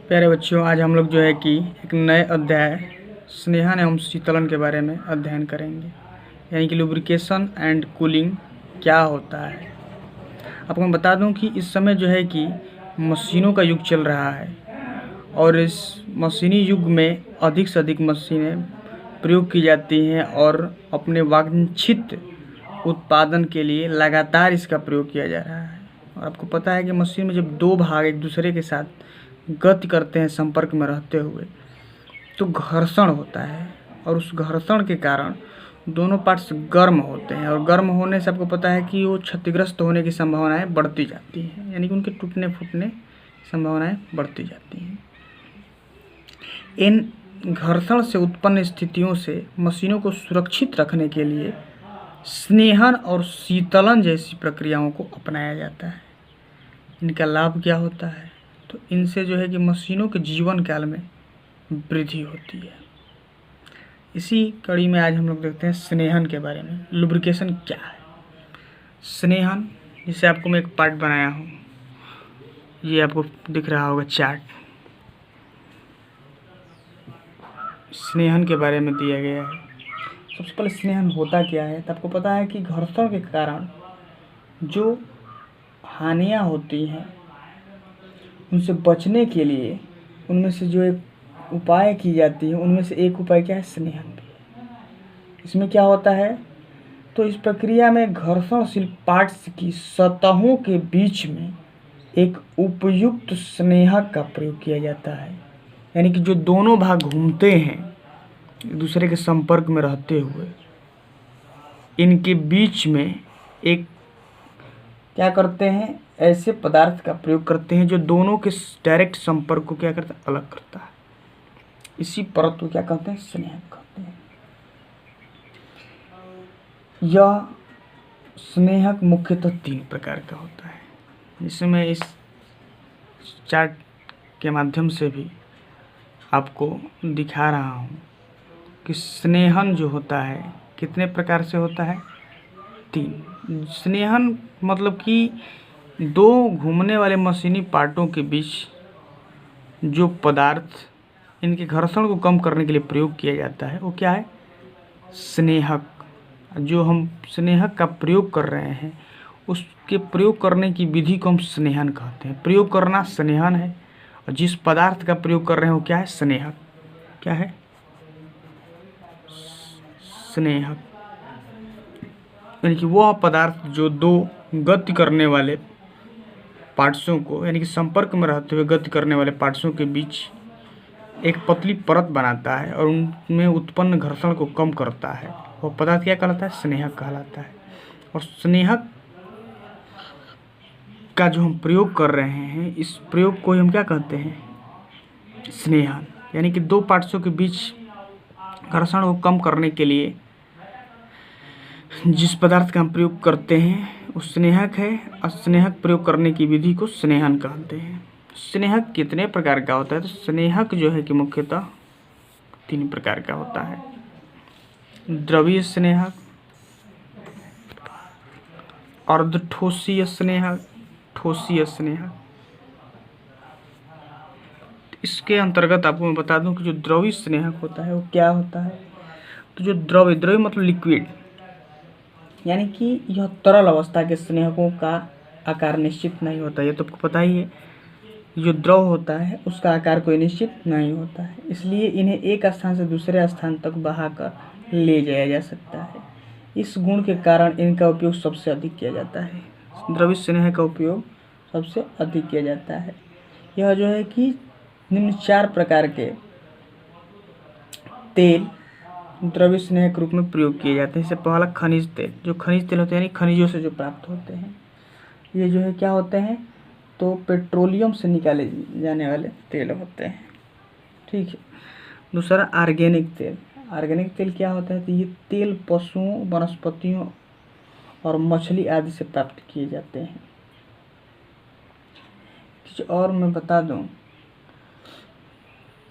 प्यारे बच्चों, आज हम लोग जो है कि एक नए अध्याय स्नेहन एवं शीतलन के बारे में अध्ययन करेंगे, यानी कि लुब्रिकेशन एंड कूलिंग क्या होता है। आपको मैं बता दूं कि इस समय जो है कि मशीनों का युग चल रहा है और इस मशीनी युग में अधिक से अधिक मशीनें प्रयोग की जाती हैं और अपने वांछित उत्पादन के लिए लगातार इसका प्रयोग किया जा रहा है। और आपको पता है कि मशीन में जब दो भाग एक दूसरे के साथ गति करते हैं संपर्क में रहते हुए, तो घर्षण होता है और उस घर्षण के कारण दोनों पार्ट्स गर्म होते हैं और गर्म होने से आपको पता है कि वो क्षतिग्रस्त होने की संभावनाएं बढ़ती जाती हैं, यानी कि उनके टूटने फूटने की संभावनाएं बढ़ती जाती हैं। इन घर्षण से उत्पन्न स्थितियों से मशीनों को सुरक्षित रखने के लिए स्नेहन और शीतलन जैसी प्रक्रियाओं को अपनाया जाता है। इनका लाभ क्या होता है? तो इनसे जो है कि मशीनों के जीवन काल में वृद्धि होती है। इसी कड़ी में आज हम लोग देखते हैं स्नेहन के बारे में। लुब्रिकेशन क्या है? स्नेहन, जिसे आपको मैं एक पार्ट बनाया हूँ, ये आपको दिख रहा होगा चार्ट, स्नेहन के बारे में दिया गया है। सबसे पहले स्नेहन होता क्या है? तो आपको पता है कि घर्षण के कारण जो हानियाँ होती हैं उनसे बचने के लिए उनमें से जो एक उपाय की जाती है, उनमें से एक उपाय क्या है? स्नेहन भी है। इसमें क्या होता है? तो इस प्रक्रिया में घर्षणशील पार्ट्स की सतहों के बीच में एक उपयुक्त स्नेहक का प्रयोग किया जाता है, यानी कि जो दोनों भाग घूमते हैं एक दूसरे के संपर्क में रहते हुए, इनके बीच में एक क्या करते हैं? ऐसे पदार्थ का प्रयोग करते हैं जो दोनों के डायरेक्ट संपर्क को क्या करता है? अलग करता है। इसी परत को क्या कहते हैं? स्नेहक कहते हैं। यह स्नेहक मुख्यतः 3 प्रकार का होता है, जिसमें इस चार्ट के माध्यम से भी आपको दिखा रहा हूँ कि स्नेहन जो होता है कितने प्रकार से होता है? 3। स्नेहन मतलब कि दो घूमने वाले मशीनी पार्टों के बीच जो पदार्थ इनके घर्षण को कम करने के लिए प्रयोग किया जाता है वो क्या है? स्नेहक। जो हम स्नेहक का प्रयोग कर रहे हैं उसके प्रयोग करने की विधि को हम स्नेहन कहते हैं। प्रयोग करना स्नेहन है और जिस पदार्थ का प्रयोग कर रहे हैं वो क्या है? स्नेहक। क्या है? स्नेहक, यानी कि वह पदार्थ जो दो गति करने वाले पार्ट्सों को, यानी कि संपर्क में रहते हुए गति करने वाले पार्ट्सों के बीच एक पतली परत बनाता है और उनमें उत्पन्न घर्षण को कम करता है, वह पदार्थ क्या कहलाता है? स्नेहक कहलाता है। और स्नेहक का जो हम प्रयोग कर रहे हैं, इस प्रयोग को हम क्या कहते हैं? स्नेहन। यानी कि दो पार्ट्सों के बीच घर्षण को कम करने के लिए जिस पदार्थ का हम प्रयोग करते हैं वो स्नेहक है और स्नेहक प्रयोग करने की विधि को स्नेहन कहते हैं। स्नेहक कितने प्रकार का होता है? तो स्नेहक जो है कि मुख्यतः 3 प्रकार का होता है। द्रवीय स्नेहक, अर्धठोसीय स्नेहक, ठोसीय स्नेहक। इसके अंतर्गत आपको मैं बता दूं कि जो द्रवीय स्नेहक होता है वो क्या होता है? तो जो द्रव्य मतलब लिक्विड, यानी कि यह तरल अवस्था के स्नेहकों का आकार निश्चित नहीं होता। ये तो आपको पता ही है, जो द्रव होता है उसका आकार कोई निश्चित नहीं होता है, इसलिए इन्हें एक स्थान से दूसरे स्थान तक बहाकर ले जाया जा सकता है। इस गुण के कारण इनका उपयोग सबसे अधिक किया जाता है। द्रवित स्नेह का उपयोग सबसे अधिक किया जाता है। यह जो है कि निम्न 4 प्रकार के तेल द्रव्य स्नेह के रूप में प्रयोग किए जाते हैं। इससे पहला खनिज तेल, जो खनिज तेल होते हैं यानी खनिजों से जो प्राप्त होते हैं, ये जो है क्या होते हैं? तो पेट्रोलियम से निकाले जाने वाले तेल होते हैं। ठीक है। दूसरा ऑर्गेनिक तेल। ऑर्गेनिक तेल क्या होता है? तो ये तेल पशुओं, वनस्पतियों और मछली आदि से प्राप्त किए जाते हैं। और मैं बता दूं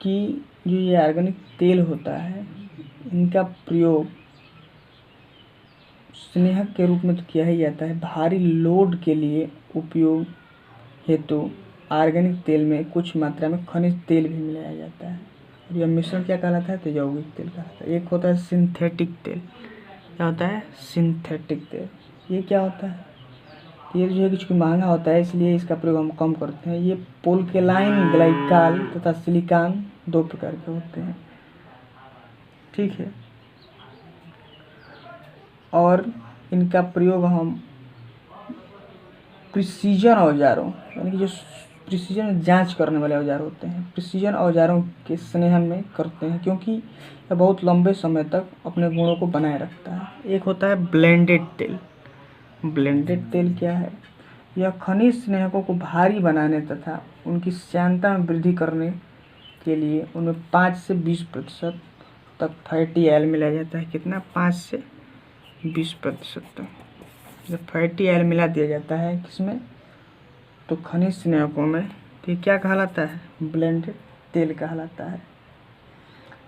कि जो ये ऑर्गेनिक तेल होता है इनका प्रयोग स्नेहक के रूप में तो किया ही जाता है। भारी लोड के लिए उपयोग हेतु ऑर्गेनिक तेल में कुछ मात्रा में खनिज तेल भी मिलाया जाता है। और यह मिश्रण क्या कहलाता है? तो यौगिक तेल कहलाता है। एक होता है सिंथेटिक तेल। क्या होता है? सिंथेटिक तेल। ये क्या होता है? ये जो है कि चूँकि महंगा होता है इसलिए इसका प्रयोग हम कम करते हैं। ये पोल्केलाइन ग्लाइकाल तथा सिलिकॉन 2 प्रकार के होते हैं, ठीक है। और इनका प्रयोग हम प्रिसीजन औजारों, यानी कि जो प्रिसीजन जांच करने वाले औजार होते हैं, प्रिसीजन औजारों के स्नेहन में करते हैं, क्योंकि यह बहुत लंबे समय तक अपने गुणों को बनाए रखता है। एक होता है ब्लेंडेड तेल। ब्लेंडेड तेल क्या है? यह खनिज स्नेहकों को भारी बनाने तथा उनकी श्यानता में वृद्धि करने के लिए उनमें 5 से 20% तक फैटी ऑयल मिलाया जाता है। कितना? 5 से 20% तक जब फैटी ऑयल मिला दिया जाता है किसमें? तो खनिज स्नेहकों में। तो ये क्या कहलाता है? ब्लेंडेड तेल कहलाता है,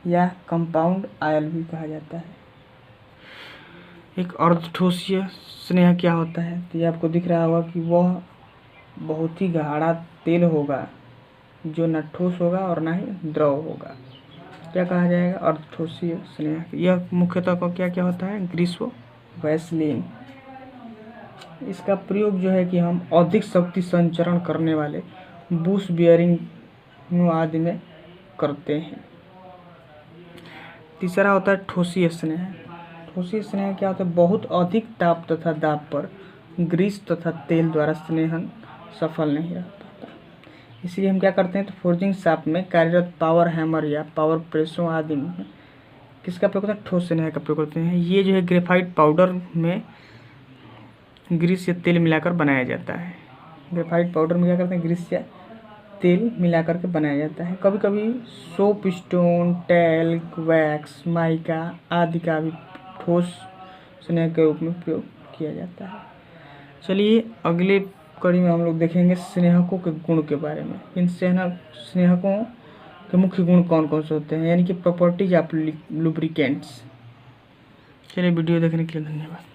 या कंपाउंड ऑयल भी कहा जाता है। एक अर्धठोसीय स्नेह क्या होता है? तो ये आपको दिख रहा होगा कि वह बहुत ही गाढ़ा तेल होगा जो न ठोस होगा और न ही द्रव होगा। क्या कहा जाएगा? अर्धठोसीय स्नेह। यह मुख्यतः को क्या क्या होता है? ग्रीस व वैसलीन। इसका प्रयोग जो है कि हम अधिक शक्ति संचरण करने वाले बुश बियरिंग आदि में करते हैं। तीसरा होता है ठोसीय स्नेह। ठोसीय स्नेह क्या होता है? बहुत अधिक ताप तथा दाब पर ग्रीस तथा तेल द्वारा स्नेहन सफल नहीं रह पाता। इसलिए हम क्या करते हैं? तो फोर्जिंग शॉप में कार्यरत पावर हैमर या पावर प्रेसों आदि में किसका प्रयोग होता है? ठोस स्नेह का प्रयोग करते हैं। ये जो है ग्रेफाइट पाउडर में ग्रीस या तेल मिलाकर बनाया जाता है। ग्रेफाइट पाउडर में क्या करते हैं? ग्रीस या तेल मिलाकर के बनाया जाता है। कभी कभी soap stone, talc, wax, mica आदि का भी ठोस स्नेह के रूप में प्रयोग किया जाता है। चलिए अगले कड़ी में हम लोग देखेंगे स्नेहकों के गुण के बारे में। इन स्नेहकों के मुख्य गुण कौन कौन से होते हैं, यानी कि प्रॉपर्टीज ऑफ लुब्रिकेंट्स। चलिए वीडियो देखने के लिए धन्यवाद।